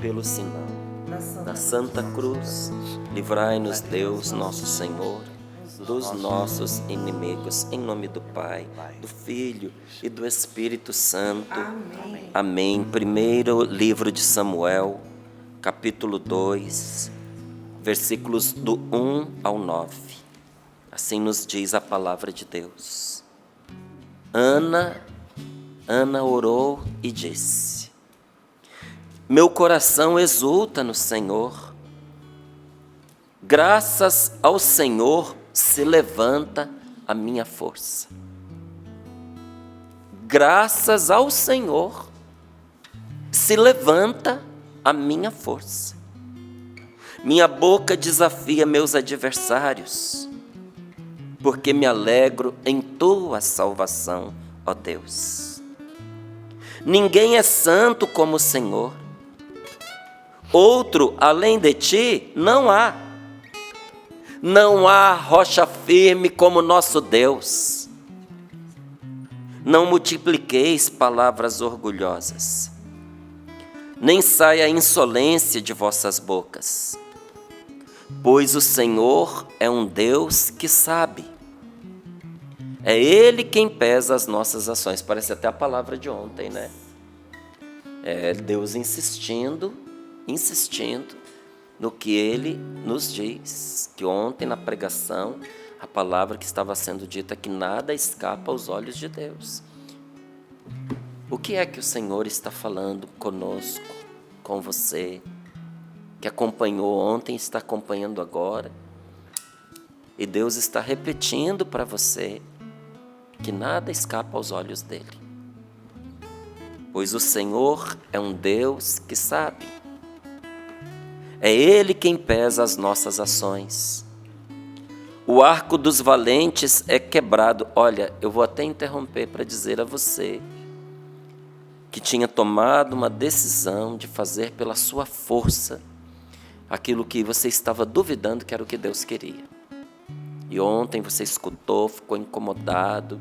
pelo sinal da Santa Cruz, livrai-nos Deus nosso Senhor dos nossos inimigos, em nome do Pai, do Filho e do Espírito Santo. Amém. Amém. Primeiro livro de Samuel, capítulo 2, versículos do 1 ao 9. Assim nos diz a palavra de Deus. Ana orou e disse: meu coração exulta no Senhor. Graças ao Senhor se levanta a minha força. Graças ao Senhor se levanta a minha força. Minha boca desafia meus adversários, porque me alegro em tua salvação, ó Deus. Ninguém é santo como o Senhor. Outro além de ti não há. Não há rocha firme como nosso Deus. Não multipliqueis palavras orgulhosas, nem saia a insolência de vossas bocas, pois o Senhor é um Deus que sabe. É Ele quem pesa as nossas ações. Parece até a palavra de ontem, né? É Deus insistindo no que Ele nos diz. Que ontem na pregação, a palavra que estava sendo dita é que nada escapa aos olhos de Deus. O que é que o Senhor está falando conosco, com você, que acompanhou ontem, está acompanhando agora? E Deus está repetindo para você que nada escapa aos olhos dele. Pois o Senhor é um Deus que sabe. É Ele quem pesa as nossas ações. O arco dos valentes é quebrado. Olha, eu vou até interromper para dizer a você que tinha tomado uma decisão de fazer pela sua força aquilo que você estava duvidando que era o que Deus queria. E ontem você escutou, ficou incomodado,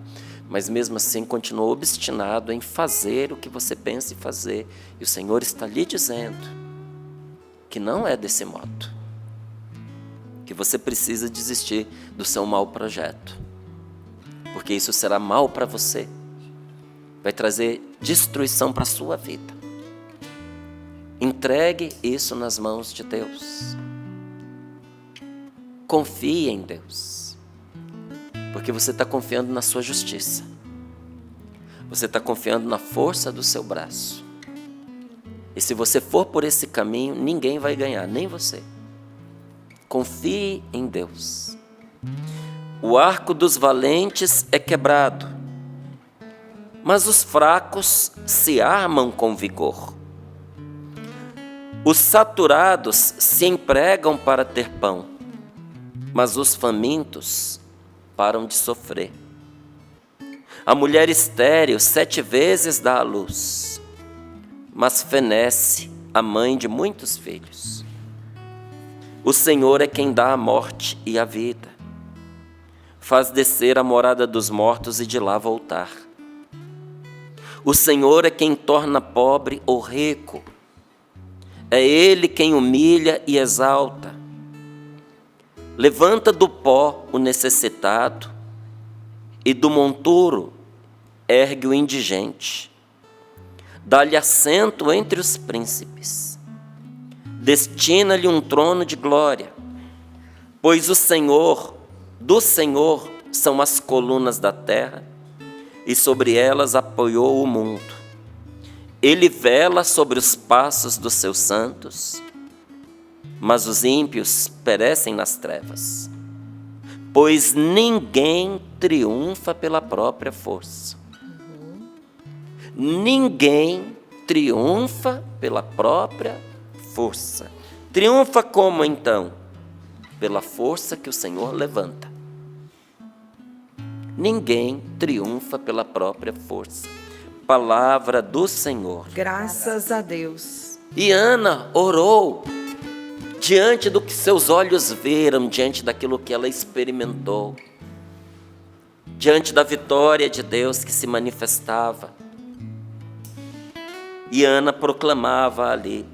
mas mesmo assim continuou obstinado em fazer o que você pensa em fazer. E o Senhor está lhe dizendo que não é desse modo, que você precisa desistir do seu mau projeto, porque isso será mal para você, vai trazer destruição para a sua vida. Entregue isso nas mãos de Deus. Confie em Deus, porque você está confiando na sua justiça, você está confiando na força do seu braço. E se você for por esse caminho, ninguém vai ganhar, nem você. Confie em Deus. O arco dos valentes é quebrado, mas os fracos se armam com vigor. Os saturados se empregam para ter pão, mas os famintos param de sofrer. A mulher estéril 7 vezes dá à luz, mas fenece a mãe de muitos filhos. O Senhor é quem dá a morte e a vida, faz descer a morada dos mortos e de lá voltar. O Senhor é quem torna pobre ou rico, é Ele quem humilha e exalta. Levanta do pó o necessitado e do monturo ergue o indigente. Dá-lhe assento entre os príncipes, destina-lhe um trono de glória, pois do Senhor são as colunas da terra, e sobre elas apoiou o mundo. Ele vela sobre os passos dos seus santos, mas os ímpios perecem nas trevas, pois ninguém triunfa pela própria força. Ninguém triunfa pela própria força. Triunfa como então? Pela força que o Senhor levanta. Ninguém triunfa pela própria força. Palavra do Senhor. Graças a Deus. E Ana orou diante do que seus olhos viram, diante daquilo que ela experimentou, diante da vitória de Deus que se manifestava. E Ana proclamava ali: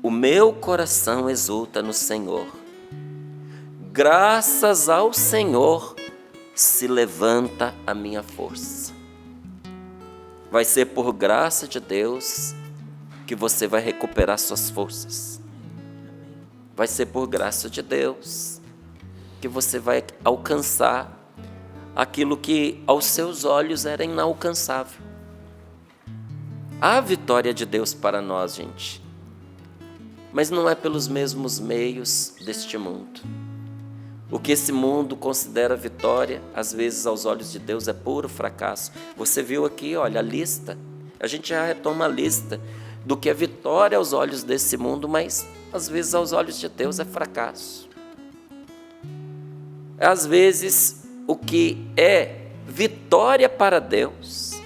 O meu coração exulta no Senhor. Graças ao Senhor se levanta a minha força. Vai ser por graça de Deus que você vai recuperar suas forças. Vai ser por graça de Deus que você vai alcançar aquilo que aos seus olhos era inalcançável. Há vitória de Deus para nós, gente. Mas não é pelos mesmos meios deste mundo. O que esse mundo considera vitória, às vezes aos olhos de Deus é puro fracasso. Você viu aqui, olha, a lista. A gente já retoma a lista do que é vitória aos olhos desse mundo, mas às vezes aos olhos de Deus é fracasso. Às vezes o que é vitória para Deus,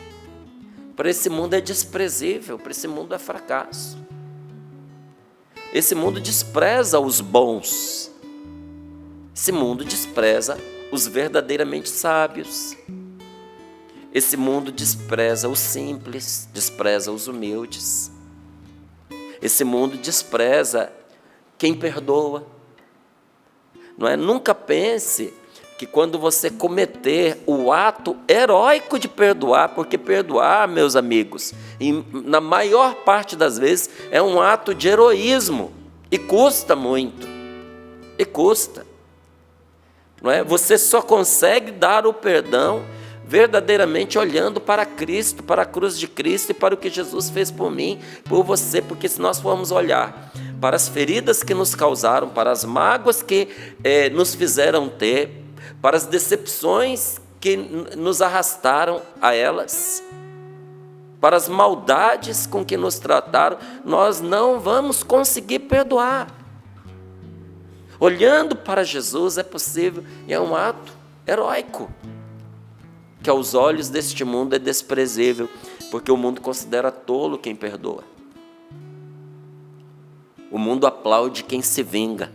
para esse mundo é desprezível, para esse mundo é fracasso. Esse mundo despreza os bons. Esse mundo despreza os verdadeiramente sábios. Esse mundo despreza os simples, despreza os humildes. Esse mundo despreza quem perdoa. Não é? Nunca pense que quando você cometer o ato heróico de perdoar, porque perdoar, meus amigos, na maior parte das vezes é um ato de heroísmo e custa muito. E custa. Não é? Você só consegue dar o perdão verdadeiramente olhando para Cristo, para a cruz de Cristo e para o que Jesus fez por mim, por você, porque se nós formos olhar para as feridas que nos causaram, para as mágoas que nos fizeram ter, para as decepções que nos arrastaram a elas, para as maldades com que nos trataram, nós não vamos conseguir perdoar. Olhando para Jesus é possível, e é um ato heróico, que aos olhos deste mundo é desprezível, porque o mundo considera tolo quem perdoa. O mundo aplaude quem se vinga,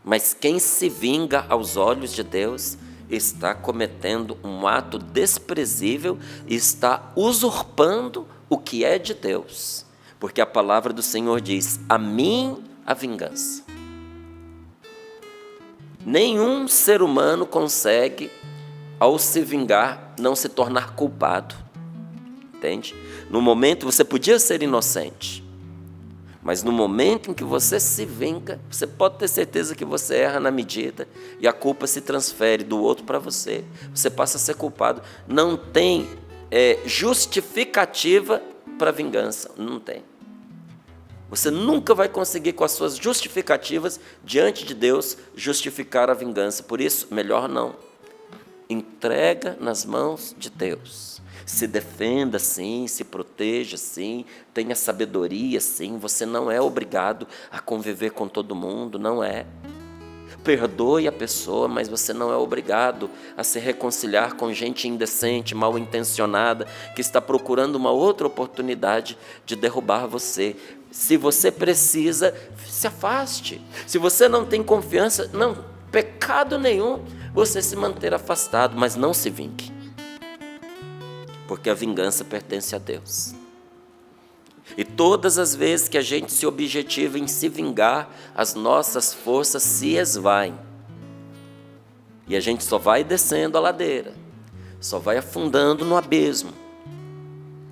mas quem se vinga aos olhos de Deus está cometendo um ato desprezível e está usurpando o que é de Deus, porque a palavra do Senhor diz: a mim a vingança. Nenhum ser humano consegue, ao se vingar, não se tornar culpado. Entende? No momento, você podia ser inocente, mas no momento em que você se vinga, você pode ter certeza que você erra na medida e a culpa se transfere do outro para você. Você passa a ser culpado. Não tem justificativa para vingança. Não tem. Você nunca vai conseguir, com as suas justificativas diante de Deus, justificar a vingança. Por isso, melhor não. Entrega nas mãos de Deus. Se defenda sim, se proteja sim, tenha sabedoria sim. Você não é obrigado a conviver com todo mundo, não é. Perdoe a pessoa, mas você não é obrigado a se reconciliar com gente indecente, mal intencionada, que está procurando uma outra oportunidade de derrubar você. Se você precisa, se afaste. Se você não tem confiança, não, pecado nenhum, você se manter afastado, mas não se vingue. Porque a vingança pertence a Deus. E todas as vezes que a gente se objetiva em se vingar, as nossas forças se esvaem. E a gente só vai descendo a ladeira, só vai afundando no abismo.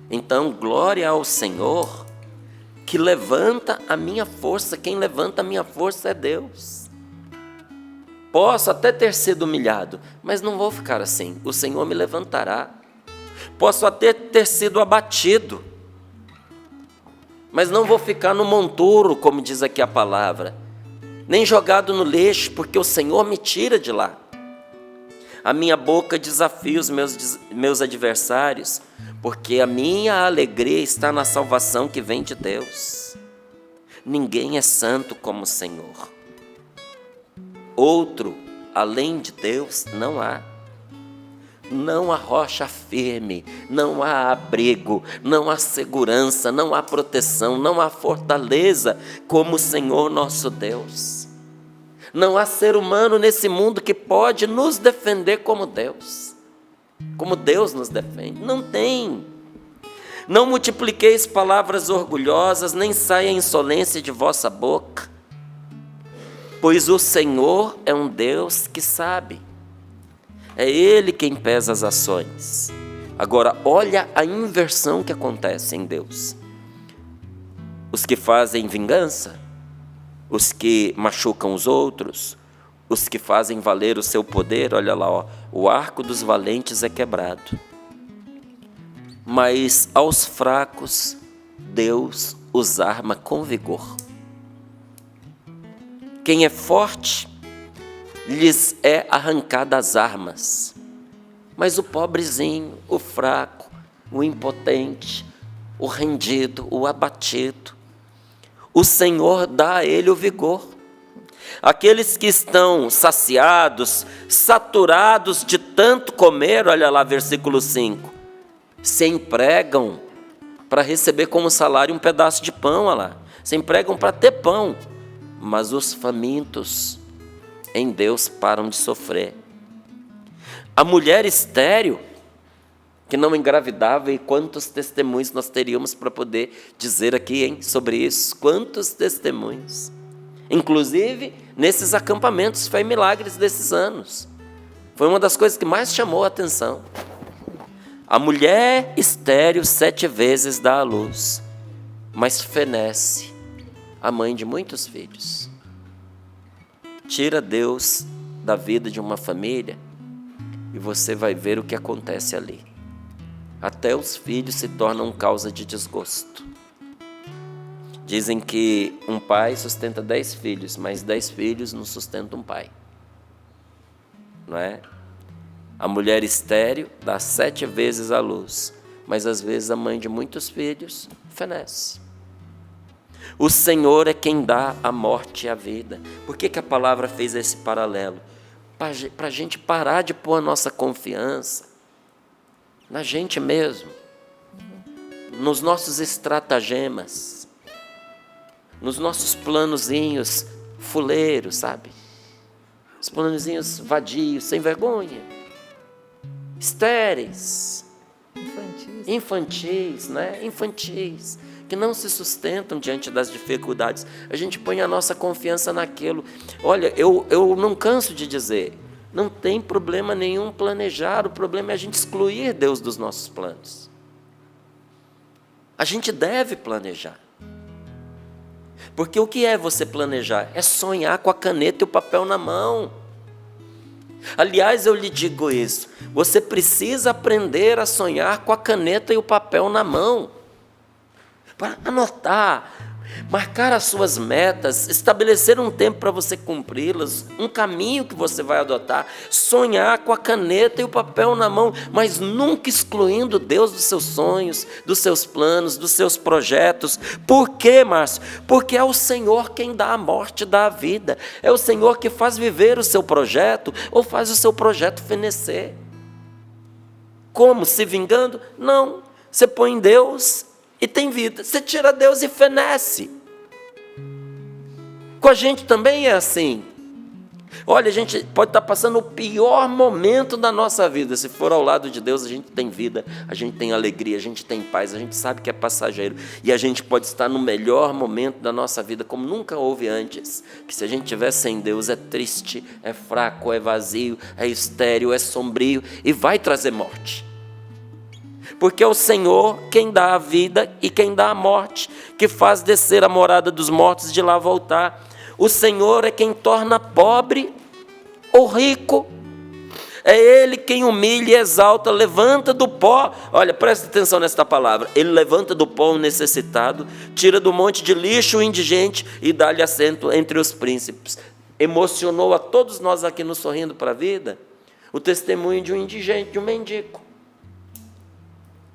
Então, glória ao Senhor, que levanta a minha força. Quem levanta a minha força é Deus. Posso até ter sido humilhado, mas não vou ficar assim. O Senhor me levantará. Posso até ter sido abatido, mas não vou ficar no monturo, como diz aqui a palavra, nem jogado no lixo, porque o Senhor me tira de lá. A minha boca desafia os meus adversários, porque a minha alegria está na salvação que vem de Deus. Ninguém é santo como o Senhor. Outro, além de Deus, não há. Não há rocha firme, não há abrigo, não há segurança, não há proteção, não há fortaleza como o Senhor nosso Deus. Não há ser humano nesse mundo que pode nos defender como Deus nos defende. Não tem. Não multipliqueis palavras orgulhosas, nem saia insolência de vossa boca, pois o Senhor é um Deus que sabe. É Ele quem pesa as ações. Agora, olha a inversão que acontece em Deus. Os que fazem vingança, os que machucam os outros, os que fazem valer o seu poder, olha lá, ó, o arco dos valentes é quebrado. Mas aos fracos, Deus os arma com vigor. Quem é forte, lhes é arrancada as armas. Mas o pobrezinho, o fraco, o impotente, o rendido, o abatido, o Senhor dá a ele o vigor. Aqueles que estão saciados, saturados de tanto comer, olha lá versículo 5, se empregam para receber como salário um pedaço de pão, olha lá. Se empregam para ter pão, mas os famintos em Deus param de sofrer. A mulher estéril, que não engravidava, e quantos testemunhos nós teríamos para poder dizer aqui, hein, sobre isso? Quantos testemunhos? Inclusive, nesses acampamentos, foi milagres desses anos. Foi uma das coisas que mais chamou a atenção. A mulher estéril 7 vezes dá à luz, mas fenece, a mãe de muitos filhos. Tira Deus da vida de uma família e você vai ver o que acontece ali. Até os filhos se tornam causa de desgosto. Dizem que um pai sustenta 10 filhos, mas 10 filhos não sustentam um pai. Não é? A mulher estéril dá 7 vezes à luz, mas às vezes a mãe de muitos filhos fenece. O Senhor é quem dá a morte e a vida. Por que a palavra fez esse paralelo? Para a gente parar de pôr a nossa confiança na gente mesmo, nos nossos estratagemas, nos nossos planozinhos fuleiros, sabe? Os planozinhos vadios, sem vergonha, estéreis, infantis, né? Infantis, que não se sustentam diante das dificuldades. A gente põe a nossa confiança naquilo. Olha, eu não canso de dizer, não tem problema nenhum planejar, o problema é a gente excluir Deus dos nossos planos. A gente deve planejar. Porque o que é você planejar? É sonhar com a caneta e o papel na mão. Aliás, eu lhe digo isso, você precisa aprender a sonhar com a caneta e o papel na mão. Para anotar, marcar as suas metas, estabelecer um tempo para você cumpri-las, um caminho que você vai adotar, sonhar com a caneta e o papel na mão, mas nunca excluindo Deus dos seus sonhos, dos seus planos, dos seus projetos. Por quê, Márcio? Porque é o Senhor quem dá a morte e dá a vida. É o Senhor que faz viver o seu projeto ou faz o seu projeto fenecer. Como? Se vingando? Não. Você põe em Deus e tem vida. Você tira Deus e fenece. Com a gente também é assim. Olha, a gente pode estar passando o pior momento da nossa vida. Se for ao lado de Deus, a gente tem vida, a gente tem alegria, a gente tem paz, a gente sabe que é passageiro. E a gente pode estar no melhor momento da nossa vida, como nunca houve antes. Que se a gente estiver sem Deus, é triste, é fraco, é vazio, é estéril, é sombrio e vai trazer morte. Porque é o Senhor quem dá a vida e quem dá a morte, que faz descer a morada dos mortos e de lá voltar. O Senhor é quem torna pobre ou rico. É Ele quem humilha e exalta, levanta do pó. Olha, presta atenção nesta palavra. Ele levanta do pó o necessitado, tira do monte de lixo o indigente e dá-lhe assento entre os príncipes. Emocionou a todos nós aqui no Sorrindo para a Vida o testemunho de um indigente, de um mendigo,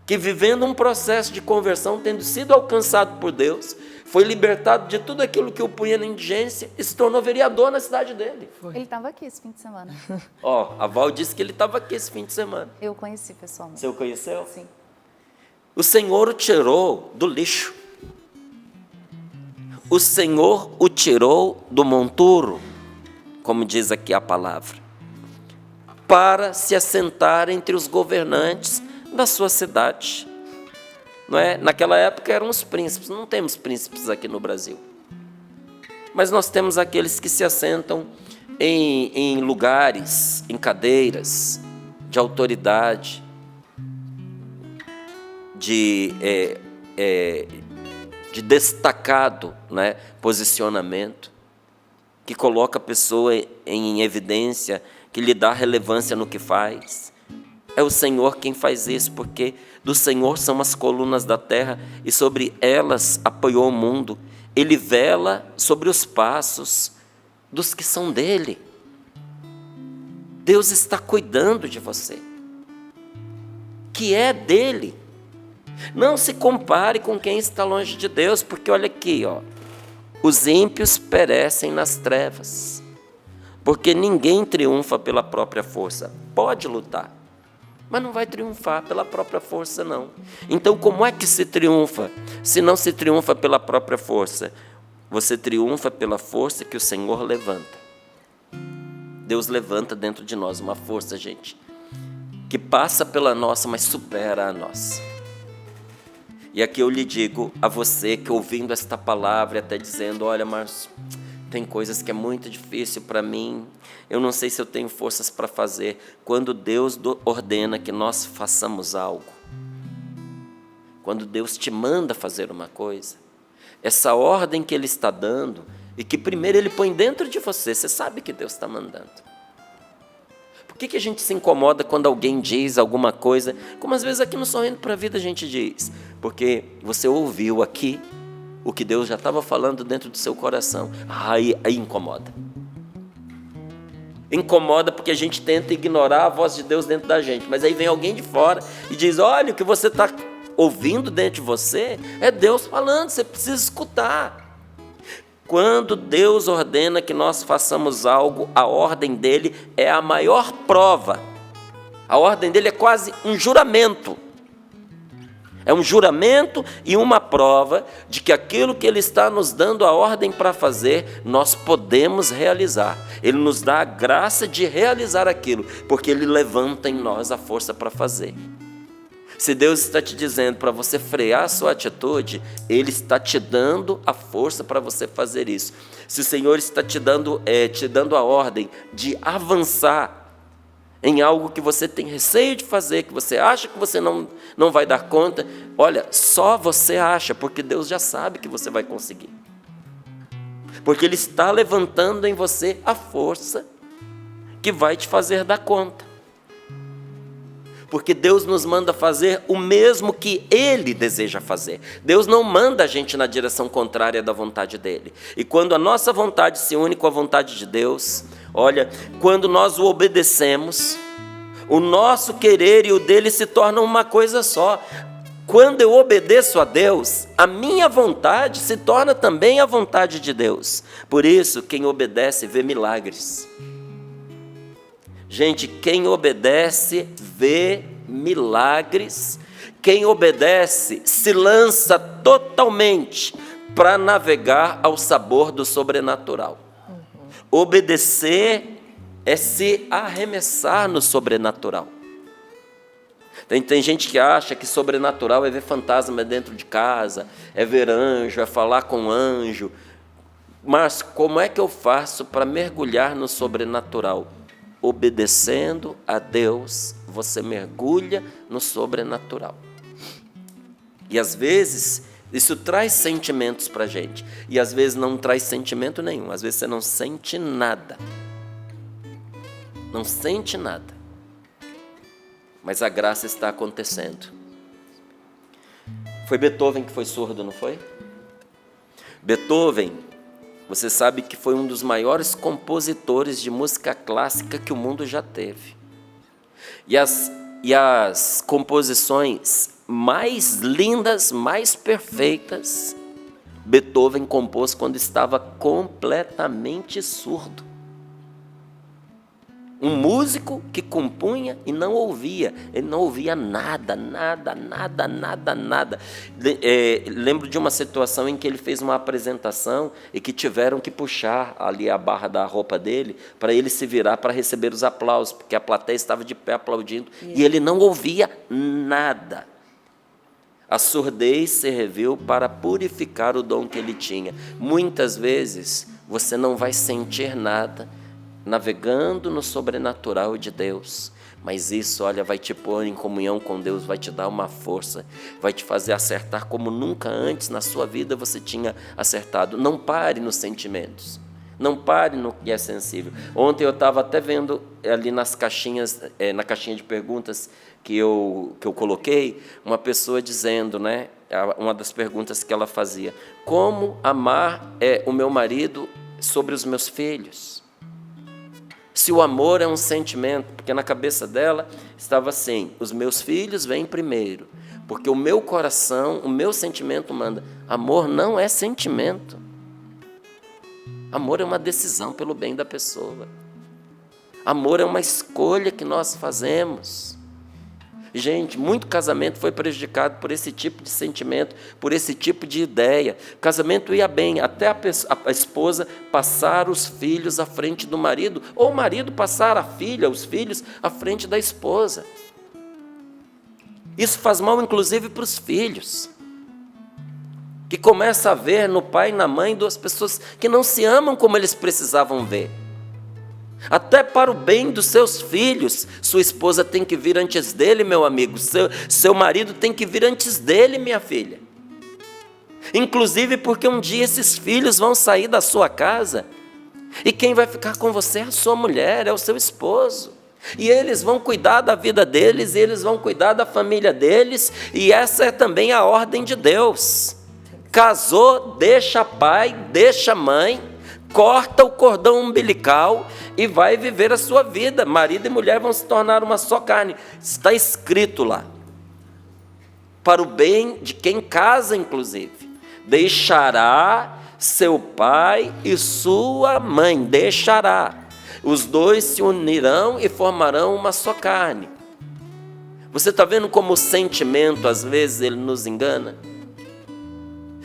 que vivendo um processo de conversão, tendo sido alcançado por Deus, foi libertado de tudo aquilo que o punha na indigência e se tornou vereador na cidade dele. Ele estava aqui esse fim de semana. Ó, a Val disse que ele estava aqui esse fim de semana. Eu conheci pessoalmente. Você o conheceu? Sim. O Senhor o tirou do lixo. O Senhor o tirou do monturo, como diz aqui a palavra, para se assentar entre os governantes da sua cidade. não é? Naquela época eram os príncipes. Não temos príncipes aqui no Brasil. Mas nós temos aqueles que se assentam em lugares, em cadeiras de autoridade, de destacado, né, posicionamento, que coloca a pessoa em evidência, que lhe dá relevância no que faz. É o Senhor quem faz isso, porque do Senhor são as colunas da terra e sobre elas apoiou o mundo. Ele vela sobre os passos dos que são dele. Deus está cuidando de você, que é dele. Não se compare com quem está longe de Deus, porque olha aqui, ó, os ímpios perecem nas trevas, porque ninguém triunfa pela própria força. Pode lutar, mas não vai triunfar pela própria força, não. Então, como é que se triunfa? Se não se triunfa pela própria força, você triunfa pela força que o Senhor levanta. Deus levanta dentro de nós uma força, gente, que passa pela nossa, mas supera a nossa. E aqui eu lhe digo a você que ouvindo esta palavra, até dizendo, olha, Márcio, tem coisas que é muito difícil para mim, eu não sei se eu tenho forças para fazer. Quando Deus ordena que nós façamos algo, quando Deus te manda fazer uma coisa, essa ordem que Ele está dando, e que primeiro Ele põe dentro de você, você sabe que Deus está mandando. Por que a gente se incomoda quando alguém diz alguma coisa, como às vezes aqui no Sorrindo para a Vida a gente diz? Porque você ouviu aqui o que Deus já estava falando dentro do seu coração. Aí incomoda. Incomoda porque a gente tenta ignorar a voz de Deus dentro da gente, mas aí vem alguém de fora e diz, olha, o que você está ouvindo dentro de você é Deus falando, você precisa escutar. Quando Deus ordena que nós façamos algo, a ordem dele é a maior prova. A ordem dele é quase um juramento. É um juramento e uma prova de que aquilo que Ele está nos dando a ordem para fazer, nós podemos realizar. Ele nos dá a graça de realizar aquilo, porque Ele levanta em nós a força para fazer. Se Deus está te dizendo para você frear a sua atitude, Ele está te dando a força para você fazer isso. Se o Senhor está te dando a ordem de avançar em algo que você tem receio de fazer, que você acha que você não vai dar conta, olha, só você acha, porque Deus já sabe que você vai conseguir. Porque Ele está levantando em você a força que vai te fazer dar conta. Porque Deus nos manda fazer o mesmo que Ele deseja fazer. Deus não manda a gente na direção contrária da vontade dEle. E quando a nossa vontade se une com a vontade de Deus, olha, quando nós o obedecemos, o nosso querer e o dele se tornam uma coisa só. Quando eu obedeço a Deus, a minha vontade se torna também a vontade de Deus. Por isso, quem obedece vê milagres. Gente, quem obedece vê milagres. Quem obedece se lança totalmente para navegar ao sabor do sobrenatural. Obedecer é se arremessar no sobrenatural. Tem gente que acha que sobrenatural é ver fantasma dentro de casa, é ver anjo, é falar com anjo. Mas como é que eu faço para mergulhar no sobrenatural? Obedecendo a Deus, você mergulha no sobrenatural. E às vezes, isso traz sentimentos para a gente. E às vezes não traz sentimento nenhum. Às vezes você não sente nada. Não sente nada. Mas a graça está acontecendo. Foi Beethoven que foi surdo, não foi? Beethoven, você sabe que foi um dos maiores compositores de música clássica que o mundo já teve. E as composições mais lindas, mais perfeitas, Beethoven compôs quando estava completamente surdo. Um músico que compunha e não ouvia. Ele não ouvia nada. Lembro de uma situação em que ele fez uma apresentação e que tiveram que puxar ali a barra da roupa dele para ele se virar para receber os aplausos, porque a plateia estava de pé aplaudindo e ele não ouvia nada. A surdez serviu para purificar o dom que ele tinha. Muitas vezes você não vai sentir nada navegando no sobrenatural de Deus, mas isso, olha, vai te pôr em comunhão com Deus, vai te dar uma força, vai te fazer acertar como nunca antes na sua vida você tinha acertado. Não pare nos sentimentos, não pare no que é sensível. Ontem eu estava até vendo ali nas caixinhas, na caixinha de perguntas que eu coloquei, uma pessoa dizendo, né, uma das perguntas que ela fazia: como amar o meu marido sobre os meus filhos? Se o amor é um sentimento, porque na cabeça dela estava assim: os meus filhos vêm primeiro, porque o meu coração, o meu sentimento manda. Amor não é sentimento. Amor é uma decisão pelo bem da pessoa. Amor é uma escolha que nós fazemos. Gente, muito casamento foi prejudicado por esse tipo de sentimento, por esse tipo de ideia. O casamento ia bem, até a esposa passar os filhos à frente do marido, ou o marido passar a filha, os filhos, à frente da esposa. Isso faz mal, inclusive, para os filhos, que começa a ver no pai e na mãe duas pessoas que não se amam como eles precisavam ver. Até para o bem dos seus filhos, sua esposa tem que vir antes dele, meu amigo. Seu marido tem que vir antes dele, minha filha. Inclusive porque um dia esses filhos vão sair da sua casa e quem vai ficar com você é a sua mulher, é o seu esposo. E eles vão cuidar da vida deles, e eles vão cuidar da família deles, e essa é também a ordem de Deus. Casou, deixa pai, deixa mãe, corta o cordão umbilical e vai viver a sua vida. Marido e mulher vão se tornar uma só carne. Está escrito lá. Para o bem de quem casa, inclusive. Deixará seu pai e sua mãe. Deixará. Os dois se unirão e formarão uma só carne. Você está vendo como o sentimento, às vezes, ele nos engana?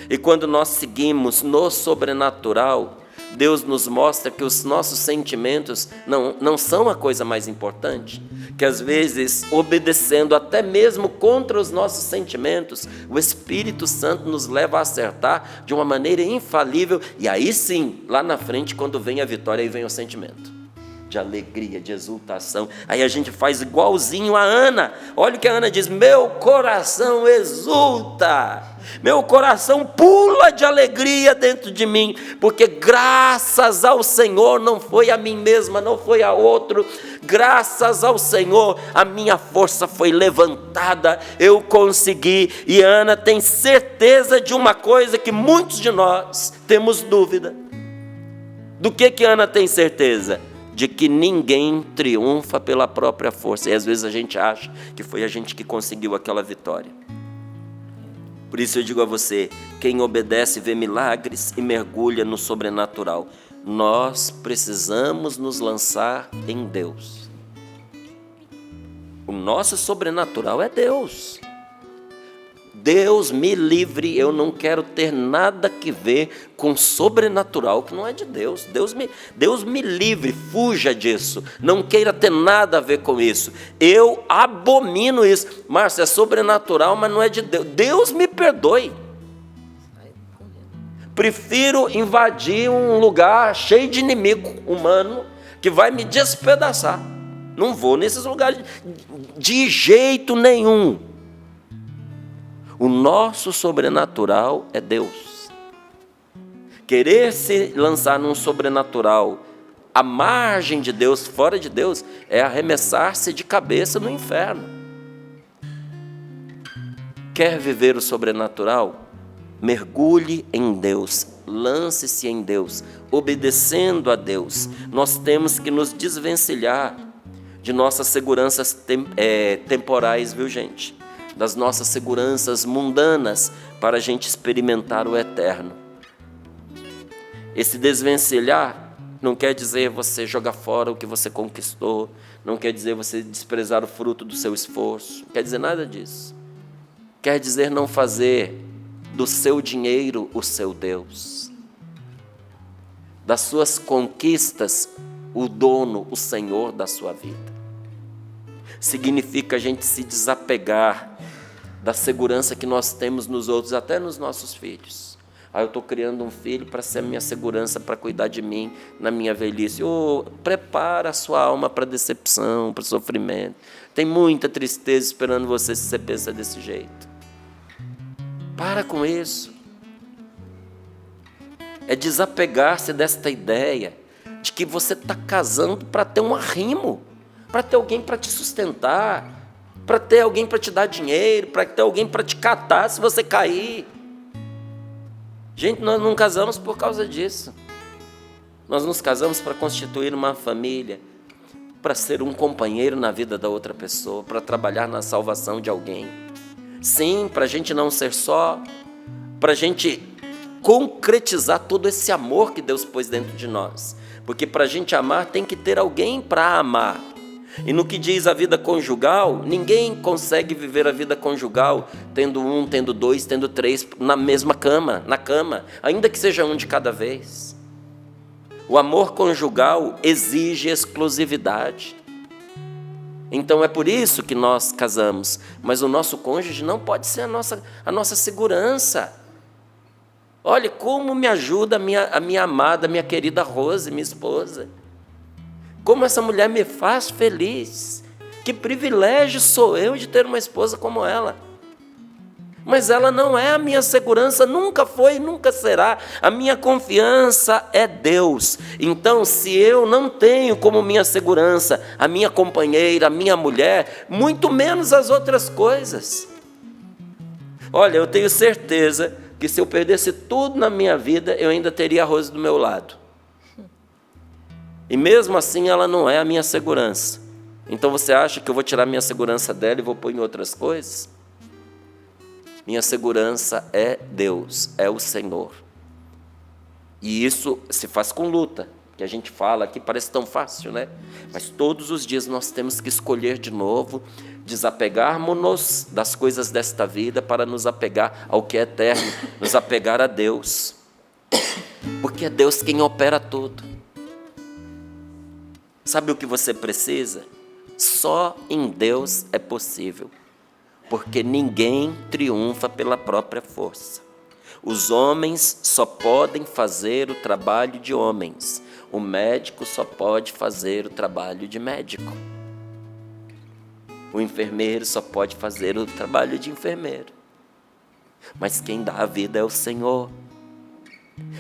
E quando nós seguimos no sobrenatural, Deus nos mostra que os nossos sentimentos não são a coisa mais importante, que às vezes, obedecendo até mesmo contra os nossos sentimentos, o Espírito Santo nos leva a acertar de uma maneira infalível, e aí sim, lá na frente, quando vem a vitória, aí vem o sentimento de alegria, de exultação. Aí a gente faz igualzinho a Ana. Olha o que a Ana diz: meu coração exulta, meu coração pula de alegria dentro de mim, porque graças ao Senhor, não foi a mim mesma, não foi a outro, graças ao Senhor, a minha força foi levantada, eu consegui. E Ana tem certeza de uma coisa que muitos de nós temos dúvida. Do que Ana tem certeza? De que ninguém triunfa pela própria força. E às vezes a gente acha que foi a gente que conseguiu aquela vitória. Por isso eu digo a você: quem obedece vê milagres e mergulha no sobrenatural. Nós precisamos nos lançar em Deus. O nosso sobrenatural é Deus. Deus me livre, eu não quero ter nada que ver com sobrenatural que não é de Deus. Deus me livre, fuja disso. Não queira ter nada a ver com isso. Eu abomino isso. Márcio, é sobrenatural, mas não é de Deus. Deus me perdoe. Prefiro invadir um lugar cheio de inimigo humano que vai me despedaçar. Não vou nesses lugares de jeito nenhum. O nosso sobrenatural é Deus. Querer se lançar num sobrenatural à margem de Deus, fora de Deus, é arremessar-se de cabeça no inferno. Quer viver o sobrenatural? Mergulhe em Deus, lance-se em Deus, obedecendo a Deus. Nós temos que nos desvencilhar de nossas seguranças temporais, viu, gente? Das nossas seguranças mundanas, para a gente experimentar o eterno. Esse desvencilhar não quer dizer você jogar fora o que você conquistou, não quer dizer você desprezar o fruto do seu esforço, não quer dizer nada disso. Quer dizer não fazer do seu dinheiro o seu Deus, das suas conquistas o dono, o Senhor da sua vida. Significa a gente se desapegar da segurança que nós temos nos outros, até nos nossos filhos. Eu estou criando um filho para ser a minha segurança, para cuidar de mim na minha velhice. Prepara a sua alma para decepção, para sofrimento. Tem muita tristeza esperando você se você pensa desse jeito. Para com isso. É desapegar-se desta ideia de que você está casando para ter um arrimo, para ter alguém para te sustentar, para ter alguém para te dar dinheiro, para ter alguém para te catar se você cair. Gente, nós não casamos por causa disso. Nós nos casamos para constituir uma família, para ser um companheiro na vida da outra pessoa, para trabalhar na salvação de alguém. Sim, para a gente não ser só, para a gente concretizar todo esse amor que Deus pôs dentro de nós. Porque para a gente amar tem que ter alguém para amar. E no que diz a vida conjugal, ninguém consegue viver a vida conjugal tendo um, tendo dois, tendo três na mesma cama, na cama, ainda que seja um de cada vez. O amor conjugal exige exclusividade. Então é por isso que nós casamos, mas o nosso cônjuge não pode ser a nossa segurança. Olha como me ajuda a minha amada, minha querida Rose, minha esposa. Como essa mulher me faz feliz. Que privilégio sou eu de ter uma esposa como ela. Mas ela não é a minha segurança, nunca foi e nunca será. A minha confiança é Deus. Então, se eu não tenho como minha segurança a minha companheira, a minha mulher, muito menos as outras coisas. Olha, eu tenho certeza que se eu perdesse tudo na minha vida, eu ainda teria a Rose do meu lado. E mesmo assim ela não é a minha segurança. Então você acha que eu vou tirar minha segurança dela e vou pôr em outras coisas? Minha segurança é Deus, é o Senhor. E isso se faz com luta, que a gente fala aqui, parece tão fácil, né? Mas todos os dias nós temos que escolher de novo, desapegarmos-nos das coisas desta vida para nos apegar ao que é eterno, nos apegar a Deus. Porque é Deus quem opera tudo. Sabe o que você precisa? Só em Deus é possível, porque ninguém triunfa pela própria força. Os homens só podem fazer o trabalho de homens, o médico só pode fazer o trabalho de médico, o enfermeiro só pode fazer o trabalho de enfermeiro, mas quem dá a vida é o Senhor,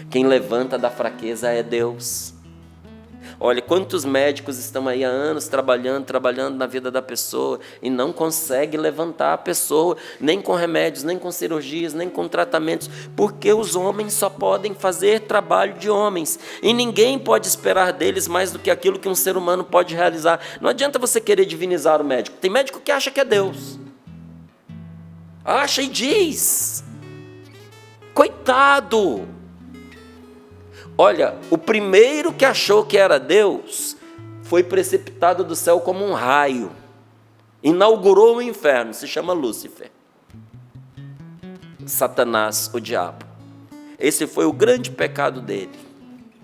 quem levanta da fraqueza é Deus. Olha, quantos médicos estão aí há anos trabalhando na vida da pessoa e não conseguem levantar a pessoa, nem com remédios, nem com cirurgias, nem com tratamentos, porque os homens só podem fazer trabalho de homens e ninguém pode esperar deles mais do que aquilo que um ser humano pode realizar. Não adianta você querer divinizar o médico. Tem médico que acha que é Deus. Acha e diz. Coitado! Olha, o primeiro que achou que era Deus foi precipitado do céu como um raio. Inaugurou o inferno, se chama Lúcifer. Satanás, o diabo. Esse foi o grande pecado dele.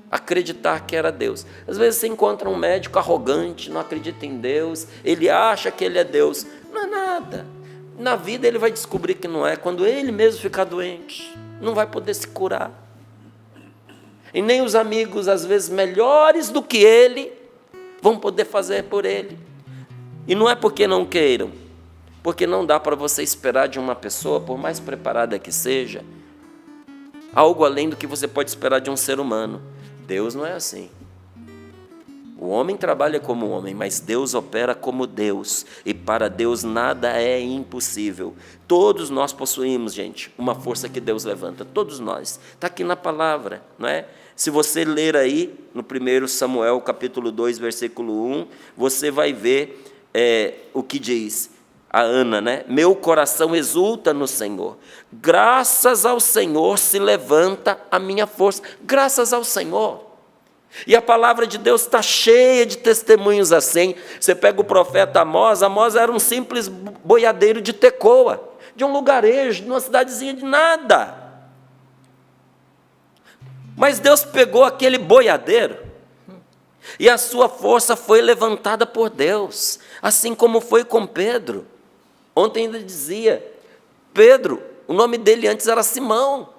Acreditar que era Deus. Às vezes você encontra um médico arrogante, não acredita em Deus, ele acha que ele é Deus. Não é nada. Na vida ele vai descobrir que não é, quando ele mesmo ficar doente. Não vai poder se curar. E nem os amigos, às vezes, melhores do que ele, vão poder fazer por ele. E não é porque não queiram, porque não dá para você esperar de uma pessoa, por mais preparada que seja, algo além do que você pode esperar de um ser humano. Deus não é assim. O homem trabalha como homem, mas Deus opera como Deus. E para Deus nada é impossível. Todos nós possuímos, gente, uma força que Deus levanta. Todos nós. Está aqui na palavra, não é? Se você ler aí, no 1 Samuel, capítulo 2, versículo 1, você vai ver o que diz a Ana, né? Meu coração exulta no Senhor. Graças ao Senhor se levanta a minha força. Graças ao Senhor. E a palavra de Deus está cheia de testemunhos assim. Você pega o profeta Amós. Amós era um simples boiadeiro de Tecoa, de um lugarejo, de uma cidadezinha de nada. Mas Deus pegou aquele boiadeiro e a sua força foi levantada por Deus, assim como foi com Pedro. Ontem ainda dizia, Pedro, o nome dele antes era Simão.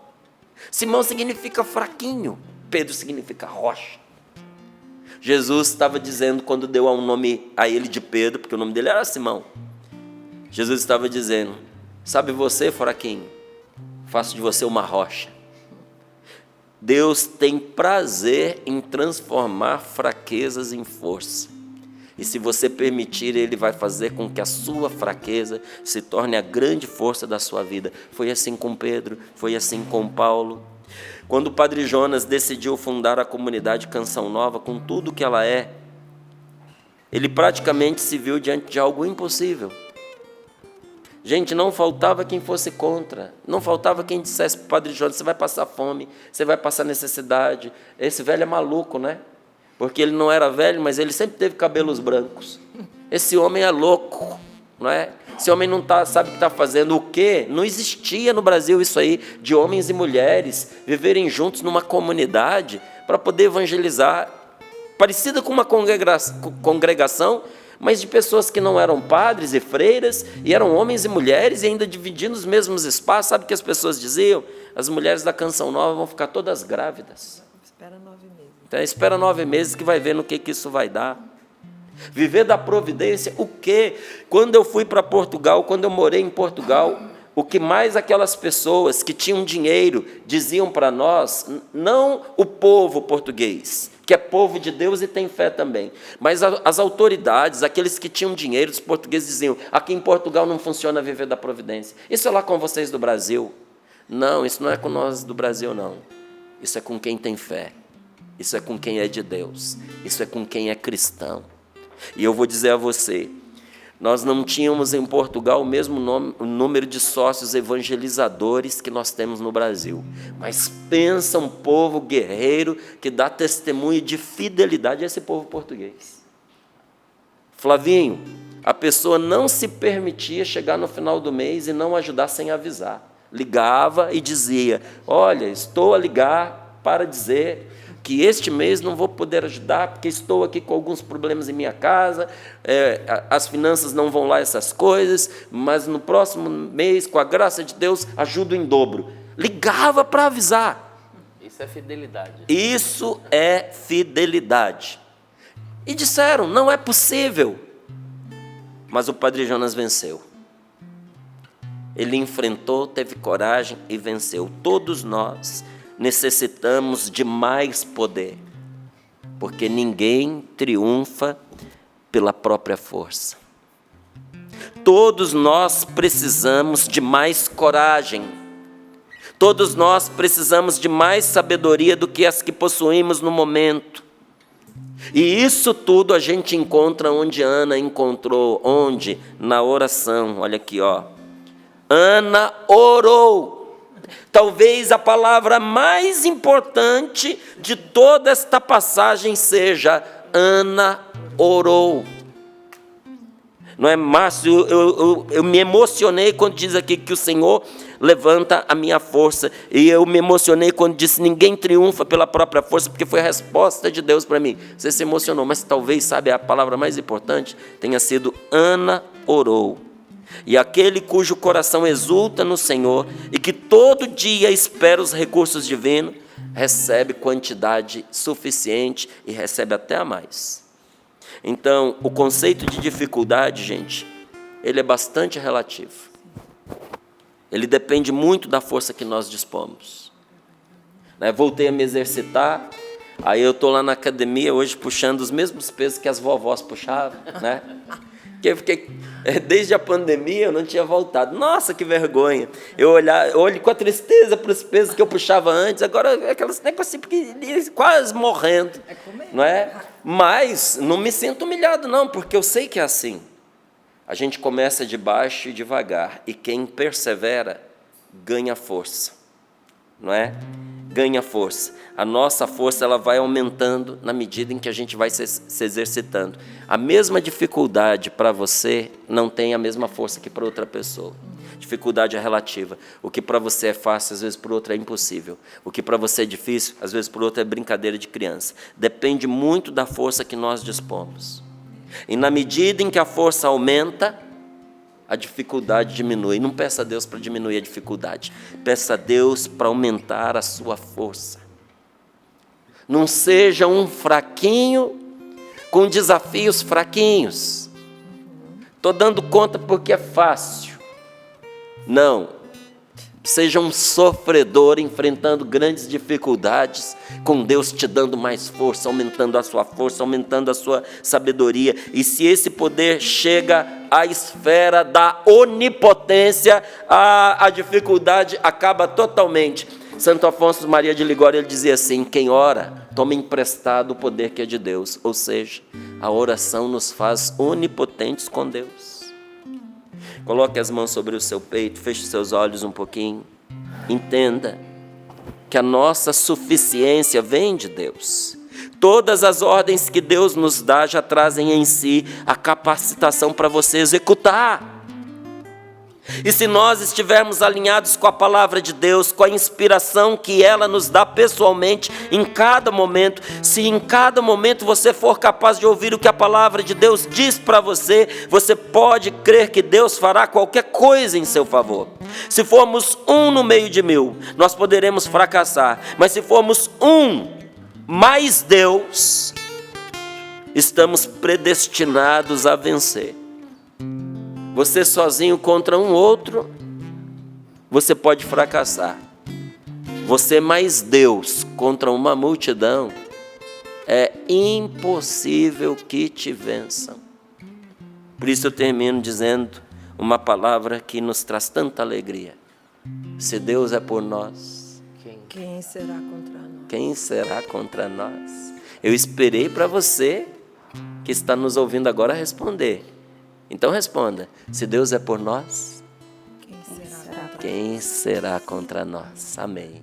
Simão significa fraquinho, Pedro significa rocha. Jesus estava dizendo, quando deu um nome a ele de Pedro, porque o nome dele era Simão, Jesus estava dizendo: sabe você, fraquinho, faço de você uma rocha. Deus tem prazer em transformar fraquezas em força. E se você permitir, Ele vai fazer com que a sua fraqueza se torne a grande força da sua vida. Foi assim com Pedro, foi assim com Paulo. Quando o Padre Jonas decidiu fundar a comunidade Canção Nova, com tudo que ela é, ele praticamente se viu diante de algo impossível. Gente, não faltava quem fosse contra, não faltava quem dissesse para o Padre Jonas: você vai passar fome, você vai passar necessidade, esse velho é maluco, né? Porque ele não era velho, mas ele sempre teve cabelos brancos. Esse homem é louco, não é? Esse homem não sabe o que está fazendo. O quê? Não existia no Brasil isso aí, de homens e mulheres viverem juntos numa comunidade para poder evangelizar, parecida com uma congregação, mas de pessoas que não eram padres e freiras, e eram homens e mulheres, e ainda dividindo os mesmos espaços. Sabe o que as pessoas diziam? As mulheres da Canção Nova vão ficar todas grávidas. Espera 9 meses. Então, espera 9 meses que vai ver no que isso vai dar. Viver da providência, o quê? Quando eu fui para Portugal, quando eu morei em Portugal, o que mais aquelas pessoas que tinham dinheiro diziam para nós, não o povo português, que é povo de Deus e tem fé também, mas as autoridades, aqueles que tinham dinheiro, os portugueses diziam: aqui em Portugal não funciona viver da providência. Isso é lá com vocês do Brasil. Não, isso não é com nós do Brasil, não. Isso é com quem tem fé. Isso é com quem é de Deus. Isso é com quem é cristão. E eu vou dizer a você, nós não tínhamos em Portugal o mesmo número de sócios evangelizadores que nós temos no Brasil. Mas pensa um povo guerreiro que dá testemunho de fidelidade a esse povo português. Flavinho, a pessoa não se permitia chegar no final do mês e não ajudar sem avisar. Ligava e dizia: olha, estou a ligar para dizer que este mês não vou poder ajudar, porque estou aqui com alguns problemas em minha casa, as finanças não vão lá, essas coisas, mas no próximo mês, com a graça de Deus, ajudo em dobro. Ligava para avisar. Isso é fidelidade. Isso é fidelidade. E disseram: não é possível. Mas o Padre Jonas venceu. Ele enfrentou, teve coragem e venceu. Todos nós necessitamos de mais poder, porque ninguém triunfa pela própria força. Todos nós precisamos de mais coragem. Todos nós precisamos de mais sabedoria do que as que possuímos no momento. E isso tudo a gente encontra onde Ana encontrou. Onde? Na oração. Olha aqui, ó. Ana orou. Talvez a palavra mais importante de toda esta passagem seja: Ana orou. Não é, Márcio? Eu me emocionei quando diz aqui que o Senhor levanta a minha força. E eu me emocionei quando disse: ninguém triunfa pela própria força, porque foi a resposta de Deus para mim. Você se emocionou, mas talvez, sabe, a palavra mais importante tenha sido: Ana orou. E aquele cujo coração exulta no Senhor e que todo dia espera os recursos divinos, recebe quantidade suficiente e recebe até a mais. Então, o conceito de dificuldade, gente, ele é bastante relativo. Ele depende muito da força que nós dispomos. Voltei a me exercitar, aí eu estou lá na academia hoje puxando os mesmos pesos que as vovós puxavam, né? Que eu fiquei, desde a pandemia eu não tinha voltado. Nossa, que vergonha. Eu olho com a tristeza para os pesos que eu puxava antes, agora aqueles negócios pequenininhos, quase morrendo. Não é? Mas não me sinto humilhado, não, porque eu sei que é assim. A gente começa de baixo e devagar, e quem persevera ganha força. Não é? Ganha força. A nossa força ela vai aumentando na medida em que a gente vai se exercitando. A mesma dificuldade para você não tem a mesma força que para outra pessoa. Dificuldade é relativa. O que para você é fácil, às vezes para outro é impossível. O que para você é difícil, às vezes para outro é brincadeira de criança. Depende muito da força que nós dispomos. E na medida em que a força aumenta, a dificuldade diminui. Não peça a Deus para diminuir a dificuldade. Peça a Deus para aumentar a sua força. Não seja um fraquinho com desafios fraquinhos. Estou dando conta porque é fácil. Não. Seja um sofredor enfrentando grandes dificuldades, com Deus te dando mais força, aumentando a sua força, aumentando a sua sabedoria. E se esse poder chega à esfera da onipotência, a dificuldade acaba totalmente. Santo Afonso Maria de Ligório, ele dizia assim: quem ora, toma emprestado o poder que é de Deus. Ou seja, a oração nos faz onipotentes com Deus. Coloque as mãos sobre o seu peito, feche seus olhos um pouquinho. Entenda que a nossa suficiência vem de Deus. Todas as ordens que Deus nos dá já trazem em si a capacitação para você executar. E se nós estivermos alinhados com a palavra de Deus, com a inspiração que ela nos dá pessoalmente, em cada momento, se em cada momento você for capaz de ouvir o que a palavra de Deus diz para você, você pode crer que Deus fará qualquer coisa em seu favor. Se formos um no meio de 1000, nós poderemos fracassar, mas se formos um mais Deus, estamos predestinados a vencer. Você sozinho contra um outro, você pode fracassar. Você mais Deus contra uma multidão, é impossível que te vençam. Por isso eu termino dizendo uma palavra que nos traz tanta alegria. Se Deus é por nós, Quem será contra nós? quem será contra nós? Eu esperei para você que está nos ouvindo agora responder. Então responda: se Deus é por nós, Quem será contra nós? quem será contra nós? Amém.